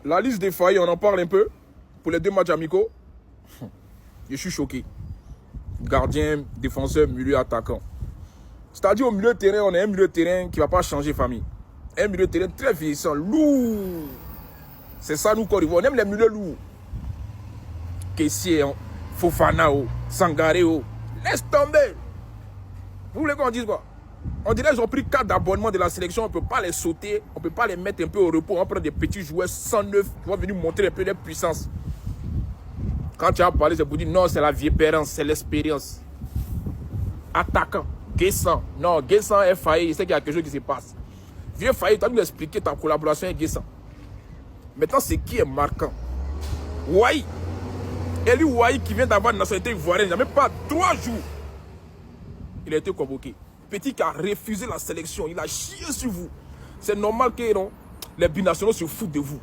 La liste des failles, on en parle un peu. Pour les 2 matchs amicaux, je suis choqué. Gardien, défenseur, milieu, attaquant. C'est-à-dire au milieu de terrain, on a un milieu de terrain qui ne va pas changer famille. Un milieu de terrain très vieillissant, lourd. C'est ça nous, Côte d'Ivoire. On aime les milieux lourds. Kessié, Fofana, Sangaré. Laisse tomber. Vous voulez qu'on dise quoi? On dirait qu'ils ont pris 4 d'abonnement de la sélection. On ne peut pas les sauter. On ne peut pas les mettre un peu au repos. On va prendre des petits joueurs 109 qui vont venir montrer un peu de puissance. Quand tu as parlé, c'est pour dire non, c'est la viepérance, c'est l'expérience. Attaquant, Guessant. Non, Guessant est failli. Il sait qu'il y a quelque chose qui se passe. Viens failli, tu as dû expliquer ta collaboration avec Guessant. Maintenant, c'est qui est marquant? Ouaï. Eli Ouaï qui vient d'avoir une nationalité ivoirienne. Il n'y a même pas 3 jours. Il a été convoqué. Petit qui a refusé la sélection. Il a chié sur vous. C'est normal que non, les binationaux se foutent de vous.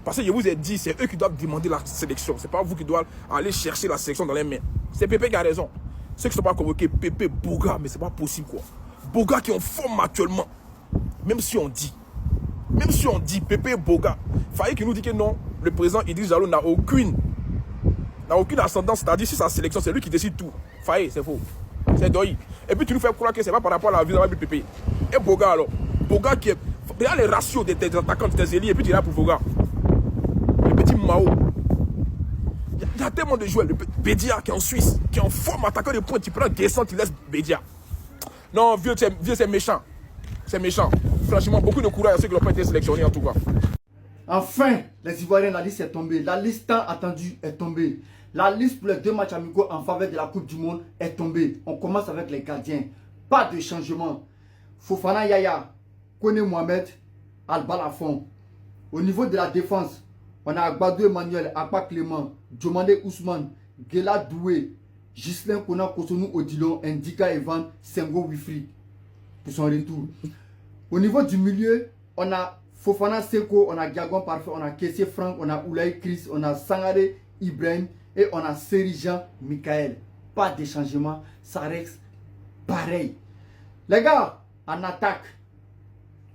Parce que je vous ai dit, c'est eux qui doivent demander la sélection. Ce n'est pas vous qui doivez aller chercher la sélection dans les mains. C'est Pépé qui a raison. Ceux qui ne sont pas convoqués, Pépé, Boga, mais ce n'est pas possible quoi. Boga qui est en forme actuellement. Même si on dit, Pépé, Boga, Faye qui nous dit que non, le président Idriss Jallo n'a aucune ascendance. C'est-à-dire si sa sélection, c'est lui qui décide tout. Faye, c'est faux. C'est Doyi. Et puis tu nous fais croire que ce n'est pas par rapport à la vie de Pépé. Et Boga alors. Boga qui est... Regarde les ratios des attaquants de tes ailiers et puis tu iras pour Boga. Petit Mao. Il y a tellement de joueurs. Le Bédia qui est en Suisse, qui est en forme, attaquant de points. Tu prends Guessant, tu laisses Bédia. Non, vieux, c'est méchant. C'est méchant. Franchement, beaucoup de courage à ceux qui n'ont pas été sélectionnés en tout cas. Enfin, les Ivoiriens, la liste est tombée. La liste tant attendue est tombée. La liste pour les 2 matchs amicaux en faveur de la Coupe du Monde est tombée. On commence avec les gardiens. Pas de changement. Fofana Yaya, Kone Mohamed, Alba Lafont. Au niveau de la défense, on a Agbadou Emmanuel, Akpa Clément, Diomandé Ousmane, Gela Doué, Ghislain Kona Kosonou Odilon, Ndika Evan, Sengo Wifri pour son retour. Au niveau du milieu, on a Fofana Seko, on a Diagon Parfait, on a Kessié Franck, on a Oulaï Chris, on a Sangaré Ibrahim et on a Serijan Michael. Pas de changement, ça reste pareil. Les gars, en attaque,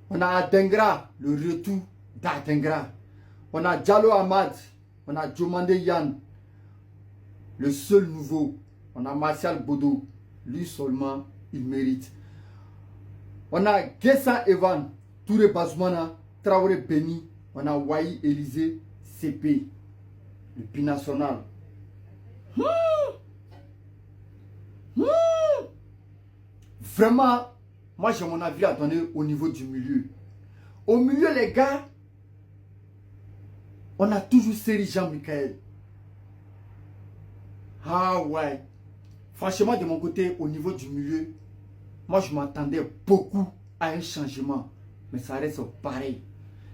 on a Adengra, le retour d'Adengra. On a Diallo Ahmad, on a Diomandé Yann, le seul nouveau. On a Martial Bodo, lui seulement, il mérite. On a Guessant Evan, Touré Bazoumana, Traoré Beni, on a Wahi Élysée, CP, le binational. Vraiment, moi j'ai mon avis à donner au niveau du milieu. Au milieu, les gars, on a toujours Serijan Michael. Ah ouais. Franchement, de mon côté, au niveau du milieu, moi je m'attendais beaucoup à un changement. Mais ça reste pareil.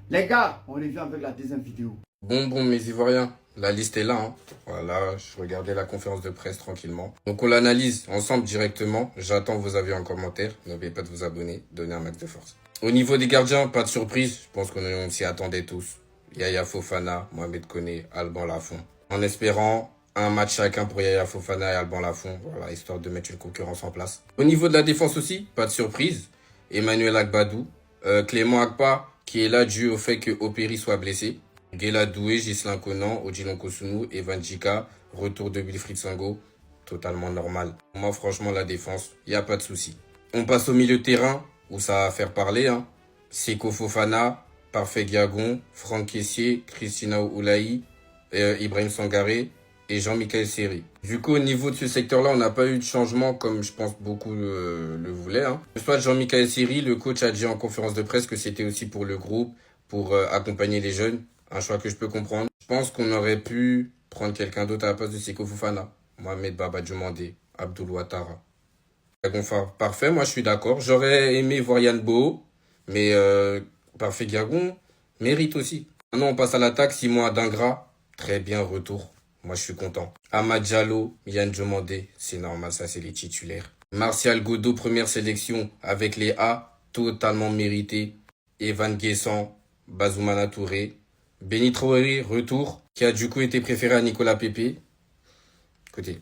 Les gars, on revient avec la deuxième vidéo. Bon, mes Ivoiriens, la liste est là. Hein. Voilà, je regardais la conférence de presse tranquillement. Donc on l'analyse ensemble directement. J'attends vos avis en commentaire. N'oubliez pas de vous abonner, donner un max de force. Au niveau des gardiens, pas de surprise. Je pense qu'on s'y attendait tous. Yaya Fofana, Mohamed Koné, Alban Lafont. En espérant un match chacun pour Yaya Fofana et Alban Lafont. Voilà, histoire de mettre une concurrence en place. Au niveau de la défense aussi, pas de surprise. Emmanuel Agbadou, Clément Akpa, qui est là dû au fait que Opéry soit blessé. Gela Doué, Ghislain Conan, Odilon Kosunou, Evan Djika, retour de Wilfried Sango, totalement normal. Moi, franchement, la défense, il n'y a pas de souci. On passe au milieu de terrain, où ça va faire parler. Hein. Seko Fofana, Parfait Diagon, Franck Kessié, Christina Oulaï, Ibrahim Sangaré et Jean-Michel Seri. Du coup, au niveau de ce secteur-là, on n'a pas eu de changement comme je pense beaucoup le voulaient. Hein. Soit Jean-Michel Seri, le coach a dit en conférence de presse que c'était aussi pour le groupe, pour accompagner les jeunes. Un choix que je peux comprendre. Je pense qu'on aurait pu prendre quelqu'un d'autre à la place de Seko Fofana. Mohamed Baba Diomandé, Abdoul Ouattara. Parfait, moi je suis d'accord. J'aurais aimé voir Yann Bo, mais Parfait Diagon mérite aussi. Maintenant on passe à l'attaque. Simon Adingra, très bien retour. Moi je suis content. Amad Diallo, Yann Diomandé, c'est normal, ça c'est les titulaires. Martial Godot, première sélection avec les A, totalement mérité. Evan Guessant, Bazoumana Touré. Béni Traoré, retour, qui a du coup été préféré à Nicolas Pepe. Écoutez,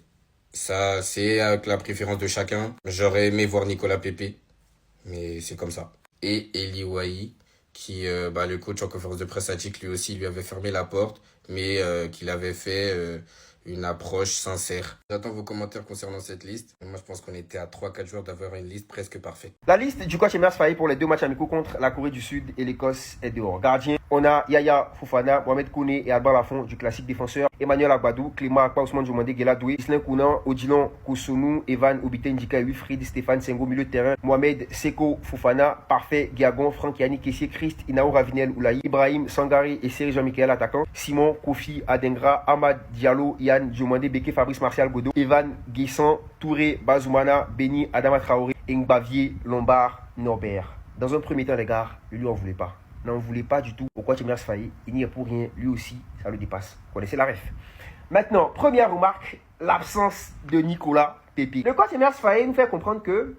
ça c'est avec la préférence de chacun. J'aurais aimé voir Nicolas Pepe, mais c'est comme ça. Et Eli Wahi, qui, le coach en conférence de presse a dit que lui aussi lui avait fermé la porte, mais qu'il avait fait une approche sincère. J'attends vos commentaires concernant cette liste. Moi, je pense qu'on était à 3-4 joueurs d'avoir une liste presque parfaite. La liste du coach Emerse Faé pour les 2 matchs amicaux contre la Corée du Sud et l'Écosse est dehors. Gardien, on a Yaya Fofana, Mohamed Kouné et Alban Lafont du classique défenseur, Emmanuel Agbadou, Clément Akpa, Ousmane Jomandé, Gela Doué, Islin Kounan, Odilon Kosunu, Evan Obité Ndika, Wilfried, Stéphane Sengo, milieu de terrain, Mohamed Seko Fofana, Parfait, Guiagon, Franck Yannick Kessier, Christ, Inao Ravinel Oulaï, Ibrahim Sangari et Seri Jean-Michel attaquant, Simon, Kofi, Adengra, Ahmad Diallo, Yann Diomandé, Beke, Fabrice Martial Godot, Evan Guessan, Touré, Bazoumana, Beni, Adama Traoré, Ngbavier, Lombard, Norbert. Dans un premier temps, les gars, lui en voulait pas. N'en voulait pas du tout. Pourquoi Emerse Faé? Il n'y est pour rien. Lui aussi, ça le dépasse. Vous connaissez la ref. Maintenant, première remarque, l'absence de Nicolas Pepe. Le coach Emerse Faé nous fait comprendre que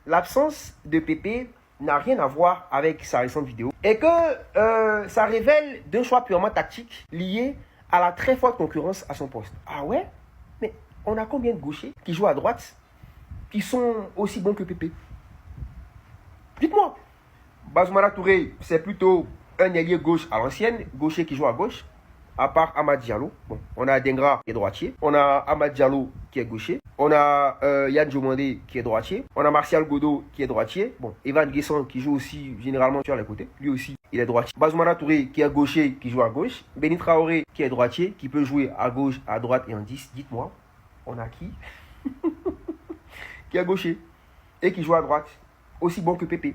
l'absence de Pepe n'a rien à voir avec sa récente vidéo et que ça révèle d'un choix purement tactique lié à la très forte concurrence à son poste. Ah ouais? Mais on a combien de gauchers qui jouent à droite qui sont aussi bons que Pepe? Dites-moi. Bazoumana Touré, c'est plutôt un ailier gauche à l'ancienne, gaucher qui joue à gauche, à part Ahmad Diallo. Bon, on a Dengra qui est droitier, on a Ahmad Diallo qui est gaucher, on a Yann Diomandé qui est droitier, on a Martial Godot qui est droitier, bon, Evan Guessan qui joue aussi généralement sur les côtés, lui aussi il est droitier. Bazoumana Touré qui est gaucher, qui joue à gauche, Beni Traoré qui est droitier, qui peut jouer à gauche, à droite et en 10. Dites-moi, on a qui qui est gaucher et qui joue à droite, aussi bon que Pepe.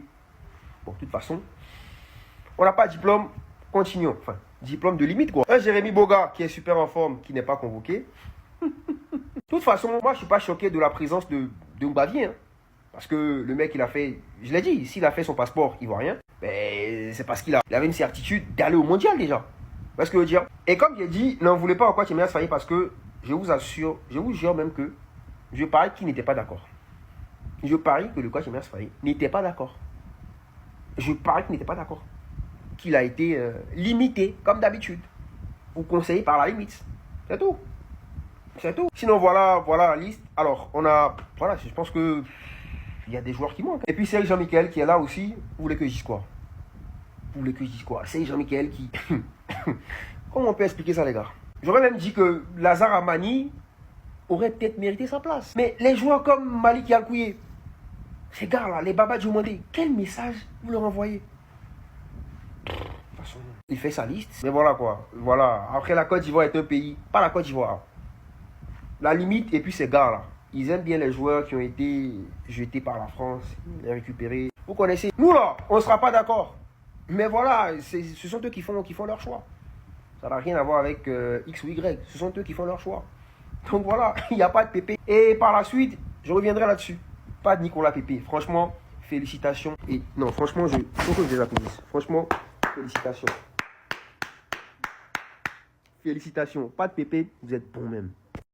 Bon, de toute façon, on n'a pas de diplôme, continuons. Enfin, diplôme de limite, quoi. Un Jérémy Boga qui est super en forme, qui n'est pas convoqué. De toute façon, moi, je ne suis pas choqué de la présence de Ngbavier. Hein, parce que le mec, il a fait, je l'ai dit, s'il a fait son passeport ivoirien, ben, c'est parce qu'il avait une certitude d'aller au mondial déjà. Parce que je veux dire. Et comme j'ai dit, n'en voulez pas encore Emerse Faé parce que je vous assure, je vous jure même que je parie qu'il n'était pas d'accord. Je parie que le coach Emerse Faé n'était pas d'accord. Je parie qu'il n'était pas d'accord. Qu'il a été limité, comme d'habitude. Ou conseillé par la limite. C'est tout. C'est tout. Sinon, voilà la liste. Alors, on a... Voilà, je pense que... Il y a des joueurs qui manquent. Et puis, c'est Jean-Michel qui est là aussi. Vous voulez que je dise quoi? Vous voulez que je dise quoi? C'est Jean-Michel qui... Comment on peut expliquer ça, les gars? J'aurais même dit que Lazare Amani aurait peut-être mérité sa place. Mais les joueurs comme Malik Yalkouye, ces gars-là, les Baba Diomandé, quel message vous leur envoyez? De toute façon, il fait sa liste. Mais voilà quoi. Voilà. Après, la Côte d'Ivoire est un pays. Pas la Côte d'Ivoire. La limite, et puis ces gars-là. Ils aiment bien les joueurs qui ont été jetés par la France, les récupérer. Vous connaissez. Nous là, on ne sera pas d'accord. Mais voilà, ce sont eux qui font leur choix. Ça n'a rien à voir avec X ou Y. Ce sont eux qui font leur choix. Donc voilà, il n'y a pas de Pépé. Et par la suite, je reviendrai là-dessus. Pas de Nicolas Pepe. Franchement, félicitations. Et non, franchement, faut que je les applaudisse. Franchement, félicitations. Félicitations. Pas de Pepe, vous êtes bon même.